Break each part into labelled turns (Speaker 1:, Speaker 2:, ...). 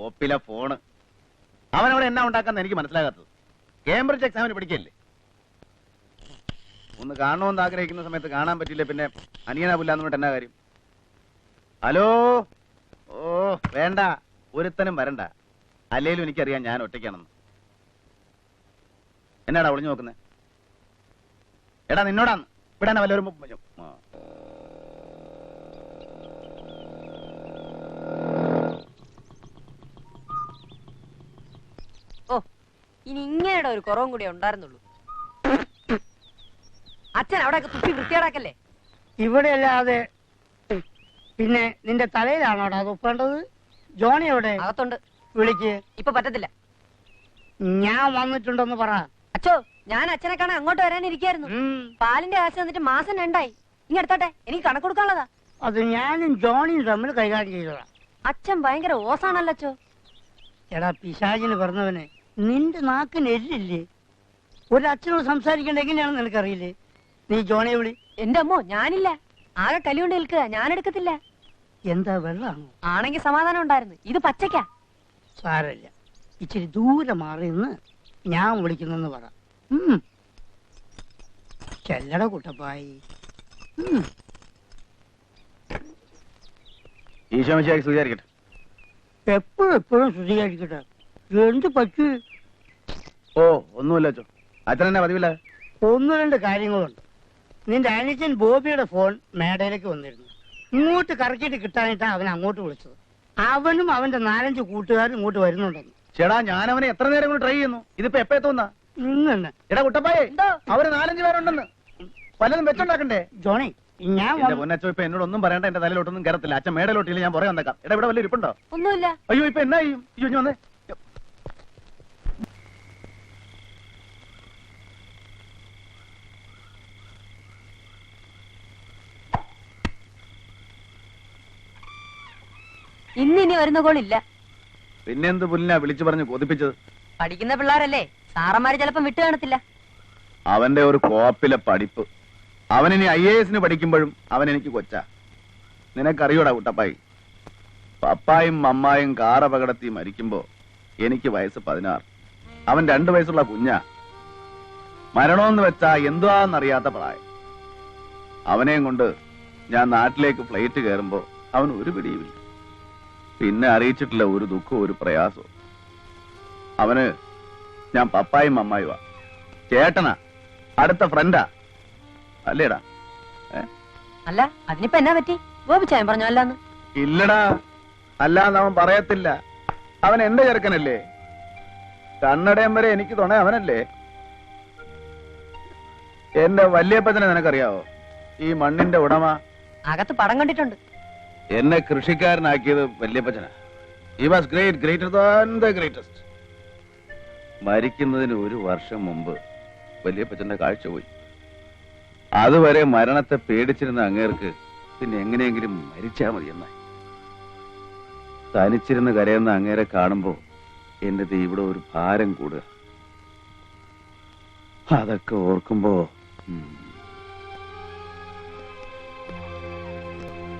Speaker 1: കോപ്പിലെ phone. അവനവിടെ എന്നാ ഉണ്ടാക്കാന്ന് എനിക്ക് മനസ്സിലാകാത്തത്. കേംബ്രിഡ്ജ് എക്സാമിന് പഠിക്കല്ലേ? ഒന്ന് കാണണമെന്ന് ആഗ്രഹിക്കുന്ന സമയത്ത് കാണാൻ പറ്റില്ല, പിന്നെ അനിയനാ പുല്ലാന്ന് പറഞ്ഞിട്ട് എന്നാ കാര്യം? ഹലോ. ഓ വേണ്ട, ഒരുത്തനും വരണ്ട. അല്ലേലും എനിക്കറിയാം ഞാൻ ഒറ്റയ്ക്കാണെന്ന്. എന്നാടാ ഒളിഞ്ഞു നോക്കുന്നേ? എടാ നിന്നോടാന്ന് ഇവിടാണ് വല്ലവരും.
Speaker 2: ഓ ഇനി ഇങ്ങനെയുടെ ഒരു കുറവും കൂടി ഉണ്ടായിരുന്നുള്ളൂ. അച്ഛൻ അവിടെയൊക്കെ തുപ്പി വൃത്തിയാടാക്കല്ലേ?
Speaker 3: ഇവിടെ അല്ലാതെ പിന്നെ നിന്റെ തലയിലാണോടാ തുപ്പേണ്ടത്? ജോണി എവിടെ?
Speaker 2: അകത്തുണ്ട്.
Speaker 3: വിളിക്ക്.
Speaker 2: ഇപ്പൊ പറ്റത്തില്ല.
Speaker 3: ഞാൻ വന്നിട്ടുണ്ടെന്ന് പറ.
Speaker 2: അച്ഛോ, ഞാൻ അച്ഛനെ കാണാൻ അങ്ങോട്ട് വരാനിരിക്കായിരുന്നു. പാലിന്റെ കാശ് തന്നിട്ട് മാസം 2 ഇങ്ങ എടുത്തോട്ടെ, എനിക്ക് കണക്ക് കൊടുക്കാനുള്ളതാ.
Speaker 3: അത് ഞാനും ജോണിയും തമ്മിൽ കൈകാര്യം ചെയ്തതാ.
Speaker 2: അച്ഛൻ ഭയങ്കര ഓസാണല്ലോ അച്ഛോ.
Speaker 3: എടാ പിശാചിന് പറഞ്ഞവനെ, നിന്റെ നാക്കിന് എല്ലില്ലേ? ഒരച്ഛനോട് സംസാരിക്കേണ്ട എങ്ങനെയാണെന്ന് നിനക്കറിയില്ലേ? നീ ജോണിയെ വിളി.
Speaker 2: എന്റെ അമ്മോ, ഞാനില്ല. ആകെ കലികൊണ്ട് നിൽക്കുക, ഞാൻ എടുക്കത്തില്ല.
Speaker 3: എന്താ വെള്ളാണോ?
Speaker 2: ആണെങ്കി സമാധാനം ഉണ്ടായിരുന്നു. ഇത് പച്ചക്കാ.
Speaker 3: സാരമില്ല, ഇച്ചിരി ദൂരെ മാറി നിന്ന് ഞാൻ വിളിക്കുന്നെന്ന് പറ. ചെല്ലട കുട്ടപ്പായി.
Speaker 1: ഈശോമിശിഹായ്ക്ക് സ്തുതിയായിരിക്കട്ടെ.
Speaker 3: എപ്പോഴും ശുദ്ധീകരിക്കട്ടെ. എന്ത് പറ്റൂ?
Speaker 1: ഓ ഒന്നുമില്ല അച്ഛോ. അച്ഛൻ എന്നാ പതിവില്ല?
Speaker 3: 1-2 കാര്യങ്ങളുണ്ട്. നിന്റെ അനുജൻ ബോബിയുടെ ഫോൺ മേടയിലേക്ക് വന്നിരുന്നു. ഇങ്ങോട്ട് കറക്കിയിട്ട് കിട്ടാനിട്ടാ അവൻ അങ്ങോട്ട് വിളിച്ചത്. അവനും അവന്റെ 4-5 കൂട്ടുകാരും ഇങ്ങോട്ട് വരുന്നുണ്ടെന്ന്.
Speaker 1: ചേടാ, ഞാൻ അവനെ എത്ര നേരം കൊണ്ട് ട്രൈ ചെയ്യുന്നു. ഇതിപ്പോ എപ്പോ എത്തുന്ന?
Speaker 3: ഇന്നെ
Speaker 1: എടാ കുട്ടപ്പായെ, അവര് 4-5 പേരുണ്ടെന്ന്. പലതും വെച്ചുണ്ടാക്കണ്ടേ?
Speaker 3: ജോണി, ഞാൻ
Speaker 1: പൊന്നച്ചോ ഇപ്പൊ എന്നോടൊന്നും പറയണ്ട. എന്റെ തലയിലോട്ടൊന്നും കയറത്തില്ല. അച്ഛൻ മേടയിലോട്ടില്ല, ഞാൻ പുറകെ വന്നേക്കാം. എടാ ഇവിടെ വല്ല ഇരിപ്പുണ്ടോ?
Speaker 2: ഒന്നുമില്ല.
Speaker 1: അയ്യോ ഇപ്പൊ എന്നാ ചെയ്യും? അയ്യോ വന്നേ.
Speaker 2: ഇനി വരുന്ന കോളില്ല.
Speaker 1: പിന്നെന്ത് പുല്ലിനാ വിളിച്ചു പറഞ്ഞ് കൊതിപ്പിച്ചത്?
Speaker 2: പഠിക്കുന്ന പിള്ളേരല്ലേ, സാറന്മാര് ചിലപ്പം വിട്ടു കാണത്തില്ല.
Speaker 1: അവന്റെ ഒരു കോപ്പിലെ പഠിപ്പ്. അവനിനി IAS പഠിക്കുമ്പോഴും അവൻ എനിക്ക് കൊച്ചാ. നിനക്കറിയോടാ കുട്ടപ്പായി, പപ്പായും അമ്മായും കാർ അപകടത്തിൽ മരിക്കുമ്പോ എനിക്ക് വയസ്സ് 16. അവൻ 2 വയസ്സുള്ള കുഞ്ഞാ. മരണമെന്ന് വെച്ചാ എന്തുവാന്നറിയാത്ത പ്രായം. അവനെയും കൊണ്ട് ഞാൻ നാട്ടിലേക്ക് ഫ്ലൈറ്റ് കയറുമ്പോ അവൻ ഒരു പിടിയുമില്ല. പിന്നെ അറിയിച്ചിട്ടില്ല ഒരു ദുഃഖവും ഒരു പ്രയാസവും. അവന് ഞാൻ പപ്പായും അമ്മായുവാ. ചേട്ടനാ, അടുത്ത ഫ്രണ്ടാ. അല്ലേടാ?
Speaker 2: അല്ല, അതിനിപ്പോ എന്നാ പറ്റി? ഗോപിച്ചായൻ പറഞ്ഞു അല്ലാന്ന്.
Speaker 1: ഇല്ലടാ, അല്ലാന്ന് അവൻ പറയത്തില്ല. അവൻ എന്റെ ചെറുക്കനല്ലേ. കണ്ണടയം വരെ എനിക്ക് തുണ അവനല്ലേ. എന്റെ വല്യപ്പച്ചനെ നിനക്കറിയാവോ? ഈ മണ്ണിന്റെ ഉടമ.
Speaker 2: അകത്ത് പടം കണ്ടിട്ടുണ്ട്.
Speaker 1: എന്നെ കൃഷിക്കാരനാക്കിയത് വല്യപ്പച്ചനാ. He was great, greater than the greatest. മരിക്കുന്നതിന് 1 വർഷം മുമ്പ് വല്യപ്പച്ചന്റെ കാഴ്ച പോയി. അതുവരെ മരണത്തെ പേടിച്ചിരുന്ന അങ്ങേർക്ക് പിന്നെ എങ്ങനെയെങ്കിലും മരിച്ചാ മതി എന്നായി. തനിച്ചിരുന്ന് കരയുന്ന അങ്ങേരെ കാണുമ്പോ എന്റെ ഇവിടെ ഒരു ഭാരം കൂടുക. അതൊക്കെ ഓർക്കുമ്പോ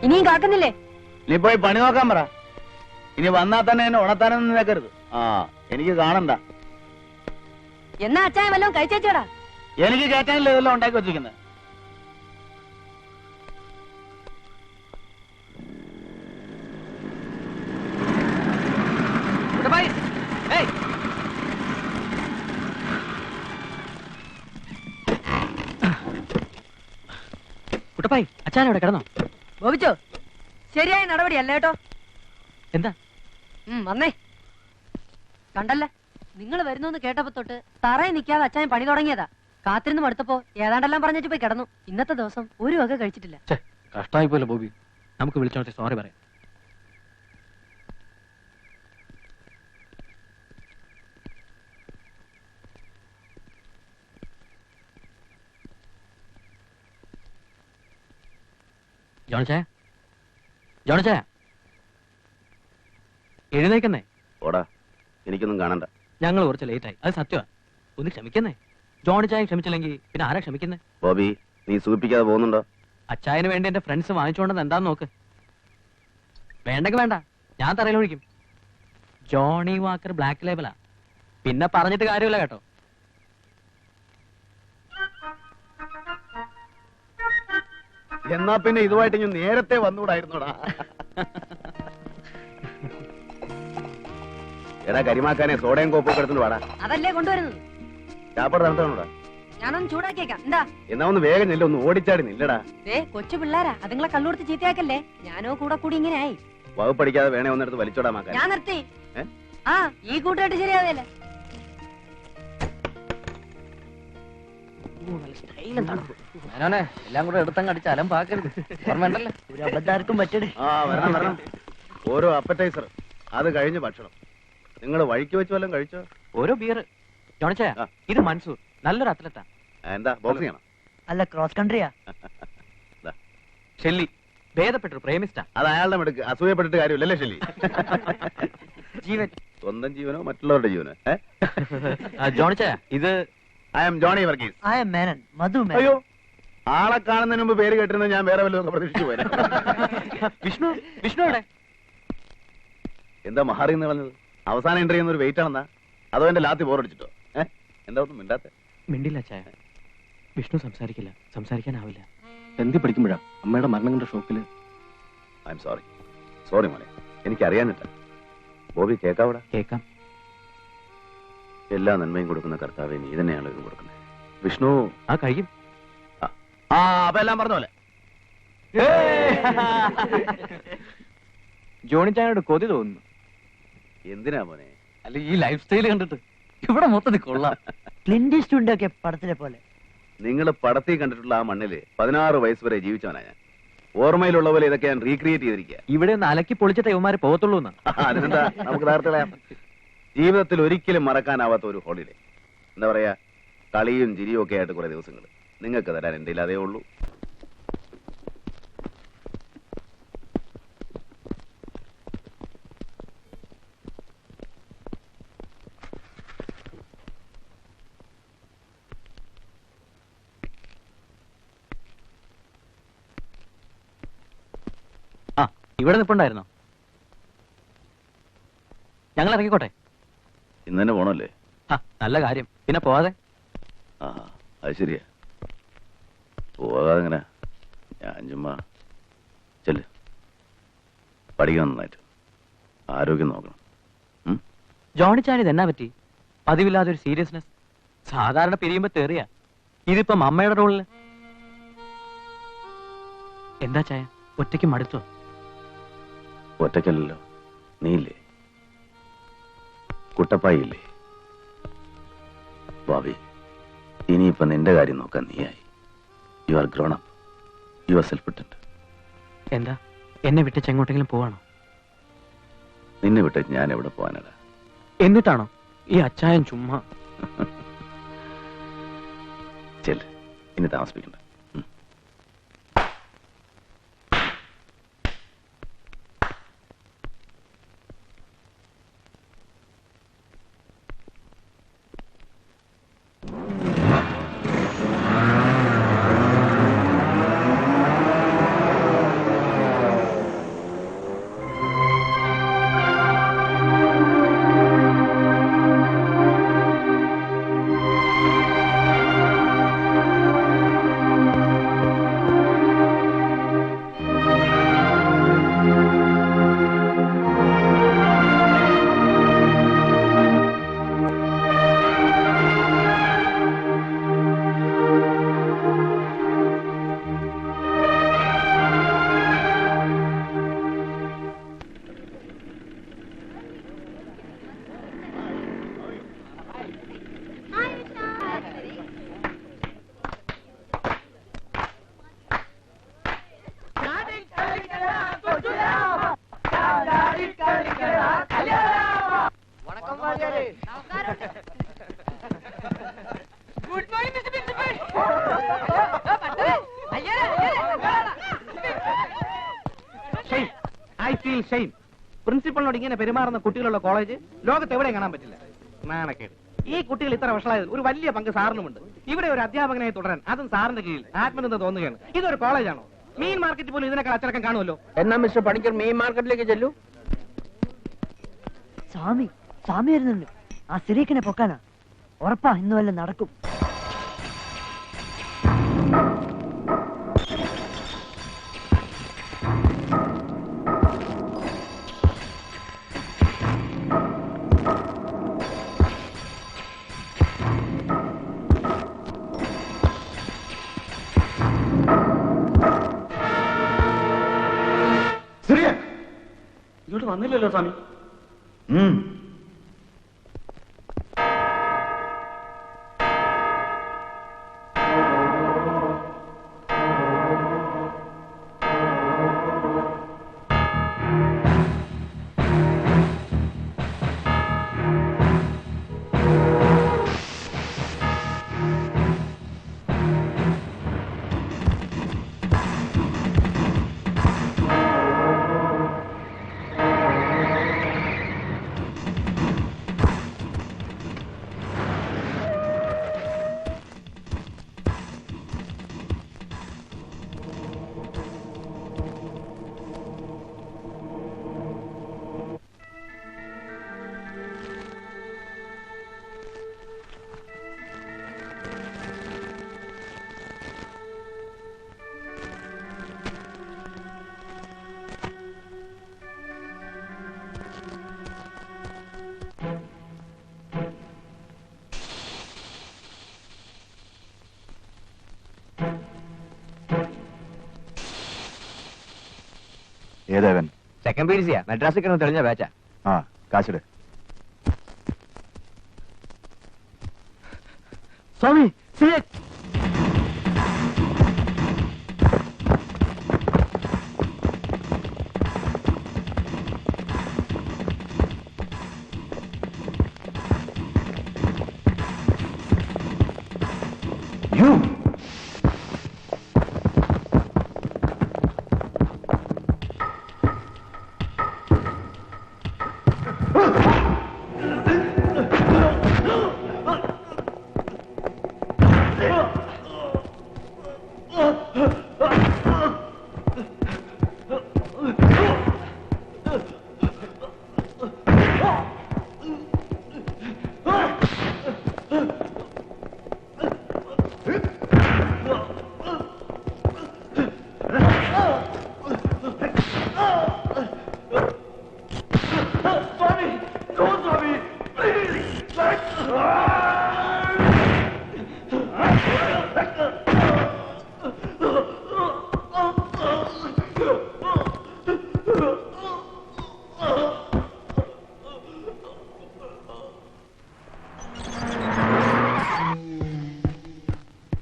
Speaker 2: ഇനിയും കാക്കുന്നില്ലേ?
Speaker 1: നീ പോയി പണി നോക്കാൻ പറ. ഇനി വന്നാ തന്നെ എന്നെ ഉണത്താനൊന്നും നിൽക്കരുത്. എനിക്ക് കാണണ്ട.
Speaker 2: എന്നാ അച്ചായ വല്ലതും കഴിച്ചേച്ചോടാ.
Speaker 1: എനിക്ക് കേട്ടാനില്ല ഇതെല്ലാം ഉണ്ടാക്കി വെച്ചിരിക്കുന്നത്.
Speaker 4: കുട്ടപ്പായി, അച്ഛനവിടെ കിടന്നോ?
Speaker 2: ബോബിച്ചോ, ശരിയായ നടപടിയല്ല കേട്ടോ.
Speaker 4: എന്താ?
Speaker 2: വന്നേ. കണ്ടല്ലേ, നിങ്ങൾ വരുന്നോന്ന് കേട്ടപ്പോ തൊട്ട് തറയിൽ നിൽക്കാതെ അച്ഛൻ പണി തുടങ്ങിയതാ. കാത്തിരുന്ന് മടുത്തപ്പോ ഏതാണ്ടെല്ലാം പറഞ്ഞിട്ട് പോയി കിടന്നു. ഇന്നത്തെ ദിവസം ഒരു വക കഴിച്ചിട്ടില്ല.
Speaker 4: കഷ്ടായി പോലെ ബോബി. നമുക്ക് വിളിച്ചോട്ടെ, സോറി പറയാം. ജോണിച്ചായ, ജോണിച്ചായ, എഴുന്നേക്കുന്നേ.
Speaker 1: ഓടാ, എനിക്കൊന്നും കാണണ്ട.
Speaker 4: ഞങ്ങൾ കുറച്ച് ലേറ്റായി, അത് സത്യമാ. ഒന്ന് ക്ഷമിക്കുന്നേ. ജോണിച്ചായ ക്ഷമിച്ചില്ലെങ്കിൽ പിന്നെ ആരാ ക്ഷമിക്കുന്നേ?
Speaker 1: ബോബി, നീ സൂചിപ്പിക്കാതെ പോകുന്നുണ്ടോ?
Speaker 4: അച്ചായന് വേണ്ടി എന്റെ ഫ്രണ്ട്സ് വാങ്ങിച്ചുകൊണ്ടെന്ന് എന്താന്ന് നോക്ക്. വേണ്ടെങ്കിൽ വേണ്ട, ഞാൻ തറയിൽ ഒഴിക്കും. ജോണി വാക്കർ ബ്ലാക്ക് ലേബലാ. പിന്നെ പറഞ്ഞിട്ട് കാര്യമില്ല കേട്ടോ.
Speaker 1: എന്നാ പിന്നെ ഇതുമായിട്ട് ഞാൻ നേരത്തെ വന്നുകൂടായിരുന്നോടാ. എടാ കരിമാക്കാനെ സോഡയും കോപ്പൊക്കെ എടുത്തിട്ട് വാടാ.
Speaker 2: അതല്ലേ കൊണ്ടുവരുന്നത്.
Speaker 1: ചാപ്പാട് തണുത്താണോടാ?
Speaker 2: ഞാനൊന്ന് ചൂടാക്കിയേക്കാം. എന്താ
Speaker 1: എന്നാ ഒന്ന് വേഗം ചെല്ല, ഒന്ന് ഓടിച്ചാടി നില്ലടാ.
Speaker 2: കൊച്ചു പിള്ളേരാ, അതുങ്ങളെ കള്ളുകൊടുത്ത് ചീത്തയാക്കല്ലേ. ഞാനോ കൂടെ കൂടി ഇങ്ങനെ ആയി.
Speaker 1: വകുപ്പടിക്കാതെ വേണേ ഒന്നെടുത്ത് വലിച്ചോടാ മാക്കാൻ.
Speaker 2: ഞാൻ നിർത്തി. ആ ഈ കൂട്ടായിട്ട് ശരിയാവേല.
Speaker 4: എല്ലാം കൂടെ എടുത്തങ്ങ് അടിച്ച് അലമ്പാക്കരുത്. ഓർമ്മയുണ്ടല്ലോ, ഒരു അബദ്ധാർക്കും പറ്റണേ.
Speaker 1: ആ വരണം വരണം. ഓരോ അപ്പറ്റൈസർ, അത് കഴിഞ്ഞ് ഭക്ഷണം. നിങ്ങൾ വഴിക്ക് വെച്ച് വല്ലതും കഴിച്ചോ?
Speaker 4: ഓരോ ബിയർ. ജോണിച്ചായ, ഇത് മൻസൂർ, നല്ലൊരു അത്ലറ്റാ.
Speaker 1: എന്താ ബോക്സിംഗ് ആണോ?
Speaker 3: അല്ല, ക്രോസ് കൺട്രിയാ.
Speaker 4: ഷെല്ലി, ഭേദപ്പെട്ടു പ്രേമിസ്റ്റാ.
Speaker 1: അത് അയാളുടെ മെടുക്ക്, അസൂയപ്പെട്ടിട്ട് കാര്യമില്ലല്ലേ ഷെല്ലി?
Speaker 4: ജീവൻ.
Speaker 1: സ്വന്തം ജീവനോ മറ്റുള്ളവരുടെ ജീവനോ?
Speaker 4: ജോണിച്ചായ, ഇത്
Speaker 1: I am Johny Varghese.
Speaker 3: I am Menon, Madhu Menon.
Speaker 1: അയ്യോ, ആളെ കാണുന്നതിന് മുമ്പ് പേര് കേട്ടിരുന്നത് ഞാൻ വേറെ വല്ലതും പ്രതീക്ഷിച്ചു പോയത്.
Speaker 4: വിഷ്ണു. വിഷ്ണു എവിടെ?
Speaker 1: എന്താ മഹാറി എന്ന് പറഞ്ഞത്? അവസാന എൻട്രി ചെയ്യുന്ന ഒരു വെയിറ്റ് ആണെന്നാ? അതോ എന്റെ ലാത്തി ബോറടിച്ചിട്ടോ? എന്താ ഒന്നും മിണ്ടാത്ത?
Speaker 4: മിണ്ടില്ല ചായ. വിഷ്ണു സംസാരിക്കില്ല, സംസാരിക്കാനാവില്ല.
Speaker 5: എന്തി പഠിക്കുമ്പോഴാ അമ്മയുടെ മരണം കണ്ട ഷോക്കില്.
Speaker 1: I am sorry. സോറി മോനെ, എനിക്കറിയാനില്ല. ബോബി കേക്കാവൂടാ?
Speaker 4: കേക്കാം.
Speaker 1: എല്ലാ നന്മയും കൊടുക്കുന്ന കർത്താവെ നീ തന്നെയാണ് ഇത് കൊടുക്കുന്നത്. വിഷ്ണു
Speaker 4: ആ കഴിയും.
Speaker 1: അപ്പൊ എല്ലാം പറഞ്ഞ പോലെ.
Speaker 4: ജോണി ചായനോട് കൊതി തോന്നുന്നു.
Speaker 1: എന്തിനാ മോനെ?
Speaker 4: അല്ല, ഈ ലൈഫ് സ്റ്റൈൽ കണ്ടിട്ട് ഇവിടെ മൊത്തത്തിൽ കൊള്ളാം.
Speaker 3: ക്ലിന്റ് ഈസ്റ്റ്വുഡ് ഒക്കെ പടത്തിലെ പോലെ.
Speaker 1: നിങ്ങൾ പടത്തിൽ കണ്ടിട്ടുള്ള ആ മണ്ണില് 16 വയസ്സ് വരെ ജീവിച്ചവനാ ഞാൻ. ഓർമ്മയിലുള്ള പോലെ ഇതൊക്കെ ഞാൻ റീക്രിയേറ്റ് ചെയ്തിരിക്കുക.
Speaker 4: ഇവിടെ ഒന്ന് അലക്കി പൊളിച്ചിട്ട് ഇവന്മാര് പോകത്തുള്ളൂ എന്നാ.
Speaker 1: അതിനെന്താ, നമുക്ക് നേരത്തെ കളയാം. ജീവിതത്തിൽ ഒരിക്കലും മറക്കാനാവാത്ത ഒരു ഹോളിഡേ. എന്താ പറയാ, കളിയും ചിരിയും ഒക്കെ ആയിട്ട് കുറെ ദിവസങ്ങൾ നിങ്ങൾക്ക് തരാൻ എന്റെ അതേ ഉള്ളൂ.
Speaker 4: ആ, ഇവിടെ നിപ്പുണ്ടായിരുന്നോ? ഞങ്ങൾ ഇറങ്ങിക്കോട്ടെ.
Speaker 1: ഇന്ന് തന്നെ പോണല്ലേ?
Speaker 4: ആ, നല്ല കാര്യം. പിന്നെ പോവാതെ.
Speaker 1: ആ, അത് ശരിയാ. പോകാതെ എങ്ങനെ? ഞാൻ ചുമ്മാ ചെല്ല്. പഠിക്കണം നന്നായിട്ട്, ആരോഗ്യം നോക്കണം.
Speaker 4: ജോണി ചാൻ ഇത് എന്നാ പറ്റി? പതിവില്ലാതെ ഒരു സീരിയസ്നെസ്. സാധാരണ പിരിയുമ്പോ തെറിയാ. ഇതിപ്പോ അമ്മയുടെ റോളില്. എന്താ ചായ, ഒറ്റയ്ക്ക് മടുത്തോ?
Speaker 1: ഒറ്റയ്ക്കല്ലല്ലോ, നീയില്ലേ, കുട്ടപ്പായി ഇല്ലേ? ഭാവി, ഇനിയിപ്പൊ നിന്റെ കാര്യം നോക്കാൻ നീയായി. You are grown up, you are self dependent.
Speaker 4: എന്താ, എന്നെ വിട്ടിച്ച് എങ്ങോട്ടെങ്കിലും പോവാണോ?
Speaker 1: നിന്നെ വിട്ടിട്ട് ഞാൻ എവിടെ പോവാനടാ?
Speaker 4: എന്നിട്ടാണോ ഈ അച്ചായൻ ചുമ്മാ?
Speaker 1: ചെല്ല്, ഇനി താമസിപ്പിക്കണ്ട.
Speaker 6: പ്രിൻസിപ്പളിനോട് ഇങ്ങനെ പെരുമാറുന്ന കുട്ടികളുള്ള കോളേജ് ലോകത്ത് എവിടെയും കാണാൻ പറ്റില്ല. നാണക്കേട്. ഈ കുട്ടികൾ ഇത്ര വഷളായത് ഒരു വലിയ പങ്ക് സാറിനുമുണ്ട്. ഇവിടെ ഒരു അധ്യാപകനായി തുടരാൻ, അതും സാറിന്റെ കീഴിൽ, ആത്മനിന്ദ തോന്നുകയാണ്. ഇതൊരു കോളേജാണോ? മീൻ മാർക്കറ്റ് പോലും ഇതിനേക്കാൾ അച്ചടക്കം കാണുമല്ലോ.
Speaker 5: എന്നാ മിസ്റ്റർ പണിക്കർ മെയിൻ മാർക്കറ്റിലേക്ക് ചെല്ലൂ.
Speaker 7: സ്വാമി വരുന്നുണ്ട്. ആ സിറീക്കിനെ പൊക്കാനാ. ഉറപ്പാ ഇന്ന് വല്ല നടക്കും.
Speaker 5: ഇങ്ങോട്ട് വന്നില്ലല്ലോ സ്വാമി.
Speaker 1: ഏതേവൻ?
Speaker 4: സെക്കൻഡ് പീരീസിയാ. മദ്രാസിൽ കിടന്ന് തെളിഞ്ഞ ബാച്ചാ.
Speaker 1: ആ, കാശിട്.
Speaker 7: സ്വാമി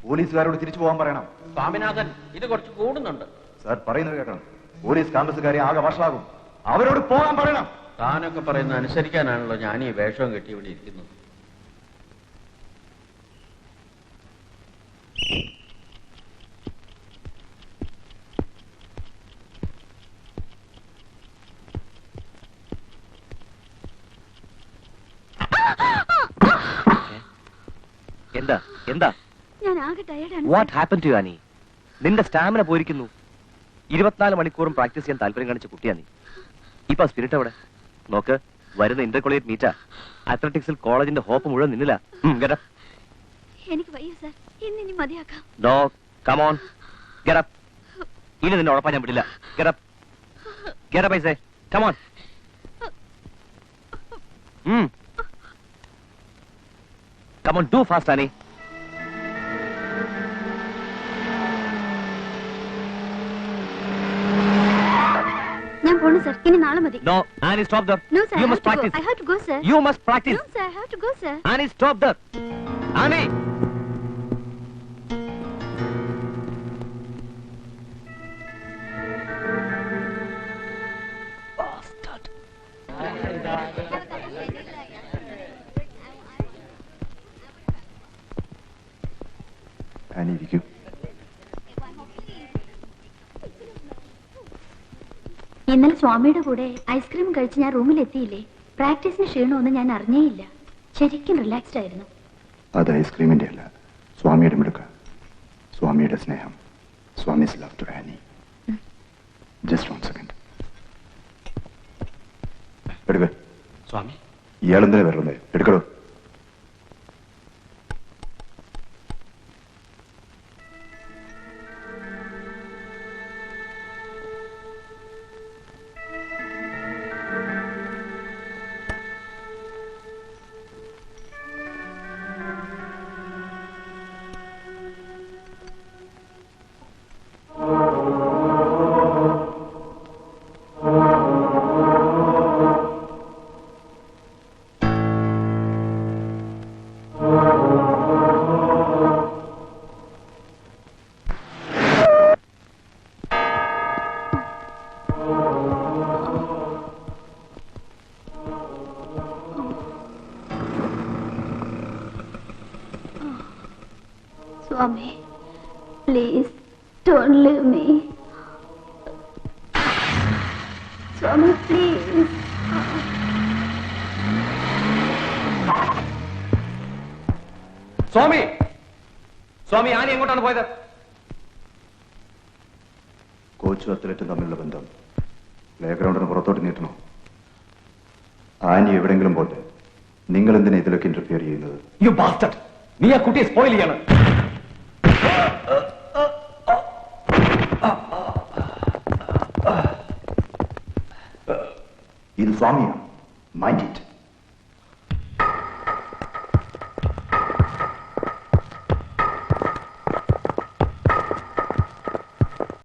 Speaker 1: പോലീസുകാരോട് തിരിച്ചു പോകാൻ പറയണം.
Speaker 5: സ്വാമിനാഥൻ, ഇത് കുറച്ച് കൂടുന്നുണ്ട്.
Speaker 1: സാർ പറയുന്നത് കേൾക്കണം. പോലീസ് ക്യാമ്പസുകാരെ ആകെ വഷളാകും. അവരോട് പോകാൻ പറയണം.
Speaker 5: താനൊക്കെ പറയുന്ന അനുസരിക്കാനാണല്ലോ ഞാൻ ഈ വേഷവും കെട്ടി ഇവിടെ ഇരിക്കുന്നത്.
Speaker 4: എന്താ എന്താ
Speaker 8: ഞാൻ ആകെ ടയർഡാണ്.
Speaker 4: What happen to Annie? നിന്റെ സ്റ്റാമിന പോയിരിക്കുന്നു. 24 മണിക്കൂറും പ്രാക്ടീസ് ചെയ്യാൻ താല്പര്യം കാണിച്ച കുട്ടിയാ നീ. ഇപ്പൊ സ്പിരിറ്റ് അവിടെ നോക്ക്. വരുന്ന ഇന്റർ കോളേജ് മീറ്റാ. അത്ലറ്റിക്സിൽ കോളേജിന്റെ ഹോപ്പ് മുഴുവൻ നിന്നില്ല.
Speaker 8: എനിക്ക് വയ്യ സാർ, ഇന്നിനി മതിയാക്കാം.
Speaker 4: No, come on, get up. ഇനി നിന്നെ ഉറപ്പാൻ ഞാൻ വിടില്ല. Get up, get up I say, come on. Come on, do fast Annie.
Speaker 8: ഞാൻ പോണു സർ, ഇനി നാളെ മതി.
Speaker 4: No, Annie, stop there.
Speaker 8: No sir,
Speaker 4: You must practice.
Speaker 8: I have to go sir.
Speaker 4: You must practice.
Speaker 8: No sir, I have to go sir.
Speaker 4: Annie, stop there. Annie. Bastard.
Speaker 1: Annie ഇരിക്കൂ.
Speaker 8: ഇന്നലെ സ്വാമിയുടെ കൂടെ ice cream കഴിച്ച് ഞാൻ റൂമിൽ എത്തിയില്ലേ. പ്രാക്ടീസിന് ക്ഷീണമൊന്നും ഞാൻ അറിഞ്ഞേയില്ല. ശരിക്കും relaxed ആയിരുന്നു.
Speaker 1: അത് ഐസ്ക്രീമിന്റെ അല്ല, സ്വാമിയുടെ മിടുക്ക, സ്വാമിയുടെ സ്നേഹം. Swami's love to Annie. Just 1 second. എടുക്ക.
Speaker 5: സ്വാമി
Speaker 9: ഇയാളെന്തിനാ വരുന്നേ? എടുക്കടോ.
Speaker 8: Swami, please don't leave me. Swami, please.
Speaker 4: Swami Swami Annie എങ്ങോട്ടാണ് പോയത്?
Speaker 9: കോച്ചും അത്ലറ്റും തമ്മിലുള്ള ബന്ധം പ്ലേ ഗ്രൗണ്ടിന് പുറത്തോട്ട് നീട്ടണോ? ആനി എവിടെങ്കിലും പോട്ടെ. നിങ്ങൾ എന്തിനാ ഇതിലൊക്കെ ഇന്റർഫിയർ ചെയ്യുന്നത്?
Speaker 4: U bastard! നീ ആ കുട്ടിയെ സ്പോയിൽ ചെയ്യാണ്.
Speaker 9: ഇത് സ്വാമിയാണ്. Mind it.